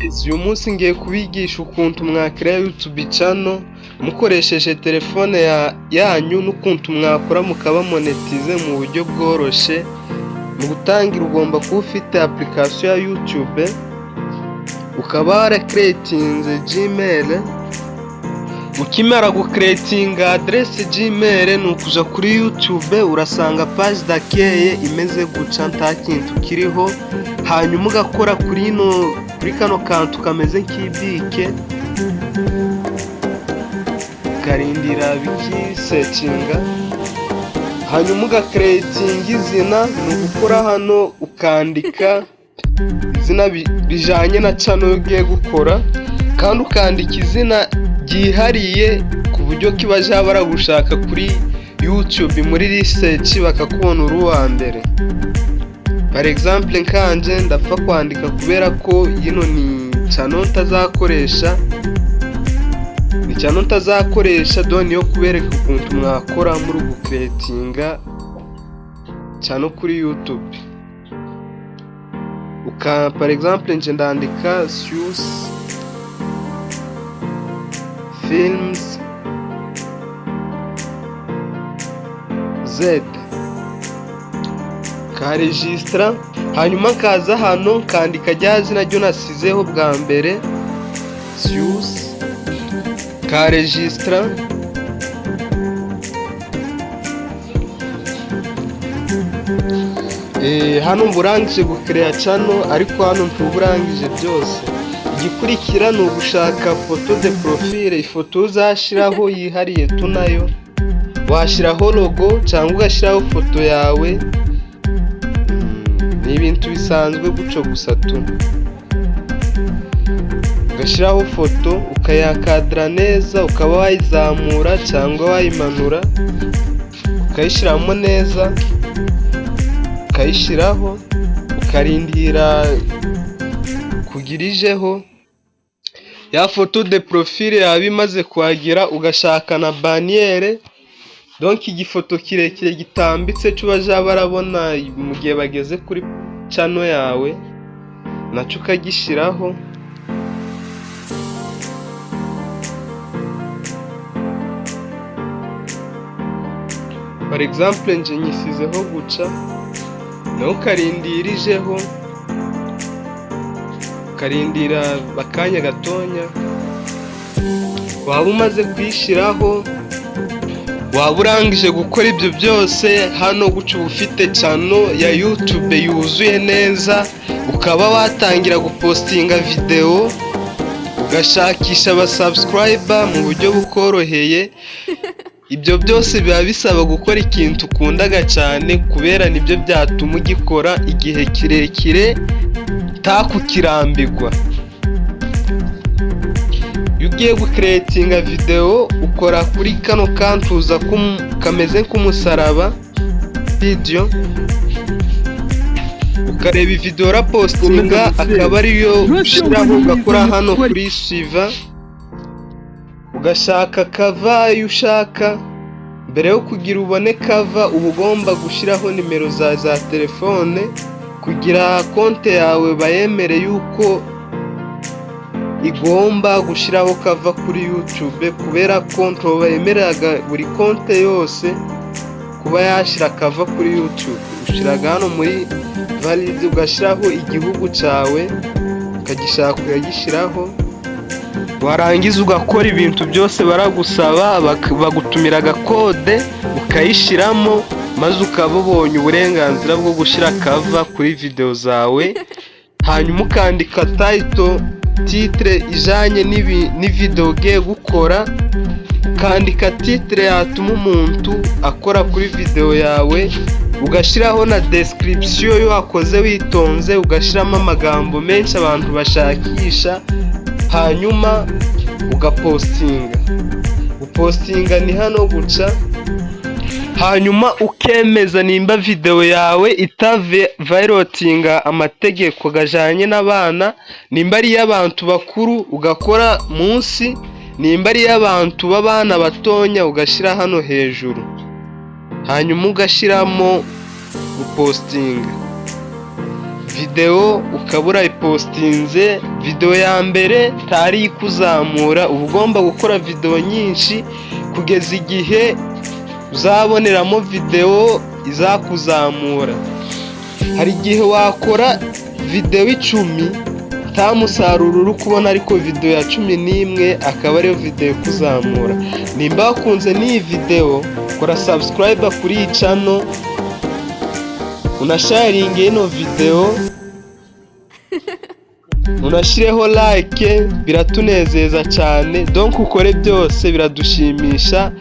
Uyu munsi ngiye kubigisha ukuntu mwakira YouTube channel mukoresheje telefone yanyu n'ukuntu mwakora mukaba monetize mu buryo bworoshye. Mu gutangira ugomba kuba ufite application ya YouTube, ukaba creatinze Gmail. Ukimara gucreatinga adresse Gmail nukuja kuri YouTube urasanga page d'accueil imeze guca nta kintu kiriho, hanyuma ugakora kuri kano kantu kameze nk'ibike karindira bikisecinga, hanyuma ugacreatinga izina. Ni ugukora hano ukandika izina bijanye na channel ugiye gukora, kandi ukandika izina ryihariye ku buryo kibaje baragushaka kuri YouTube muri research bakakubona uri uwa mbere. Par exemple nkanje ndapfa kwandika kubera ko yino ni channel ntazakoresha doni yo kubereka ukuntu mwakora muri gucreatinga channel kuri YouTube. Par exemple nje ndandika Sius Films Z ka registra, hanyuma kaza hano kandika rya zina ryo nasizeho bwa mbere Sius ka registra, hano mburangije gucrea channel, ariko hano ntuburangije byose. Igikurikira ni ugushaka photo de profile, ifoto uzashiraho yihariye tunayo. Washiraho logo cyangwa ugashiraho foto yawe, ni ibintu bisanzwe guco gusa tu. Ugashiraho foto ukayakadra neza, ukaba wayizamura cyangwa wayimanura, ukayishiramo neza, ukayishiraho, ukarindira kugirijeho. Ya foto de profile yawe imaze kuhagera, ugashaka na banniere, donc igifoto kirekire gitambitse cyo baja barabona mu gihe bageze kuri channel yawe, nacyo ukagishiraho. Par exemple nje nyisizeho guca, nawe ukarindirijeho, ukarindira bakanya gatonya. Waba umaze kwishiraho, waba urangije gukora ibyo byose, hano guca ufite channel ya YouTube yuzuye neza, ukaba watangira gupostinga video, ugashakisha aba subscriber mu buryo bukoroheye. Ibyo byose biba bisaba gukora ikintu ukundaga cyane, kubera nibyo byatuma ugikora igihe kirekire ntakukirambirwa. Iyo ugiye gucreatinga video ukora kuri kano kantuza kameze nk'umusaraba video, ukareba video rapostinga, akaba ariyo ushiraho, ugakora hano kuri suiva, ugashaka cover iyo ushaka. Mbere yo kugira ubone cover uba ugomba gushiraho nimero za telefone kugira konte yawe bayemere yuko igomba gushiraho cover kuri YouTube, kubera konto bayemeraga buri konte yose kuba yashira cover kuri YouTube. Ushiraga hano muri valid, ugashiraho igihugu cawe, ukagishaka kuyagishiraho. Warangiza ugakora ibintu byose baragusaba, bagutumiraga code ukayishiramo, maze ukaba ubonye uburenganzira bwo gushira cover kuri video zawe. Hanyuma ukandika titre ijanye ni video ugiye gukora, ukandika titre yatuma umuntu akora kuri video yawe, ugashiraho na description yo wakoze witonze, ugashiramo amagambo menshi abantu bashakisha, hanyuma ugapostinga. Upostinga ni hano guca, hanyuma ukemeza nimba video yawe itaviolatinga amategeko gajanye n'abana, nimba ari y'abantu bakuru ugakora munsi, nimba ari y'abantu b'abana batonya ugashira hano hejuru, hanyuma ugashiramo gupostinga. videwo ukaba urayipostinze, videwo ya mbere itari ikuzamura, uba ugomba gukora videwo nyinshi kugeza igihe uzaboneramo videwo izakuzamura. Hari igihe wakora videwo 10 nta musaruro uri kubona, ariko videwo ya 11 akaba ariyo videwo ikuzamura. Nimba wakunze n'iyi videwo, kora subscribe kuri iyi channel, unasharinge ino videwo, unashireho like, biratunezeza cyane. Donc ukore byose biradushimisha.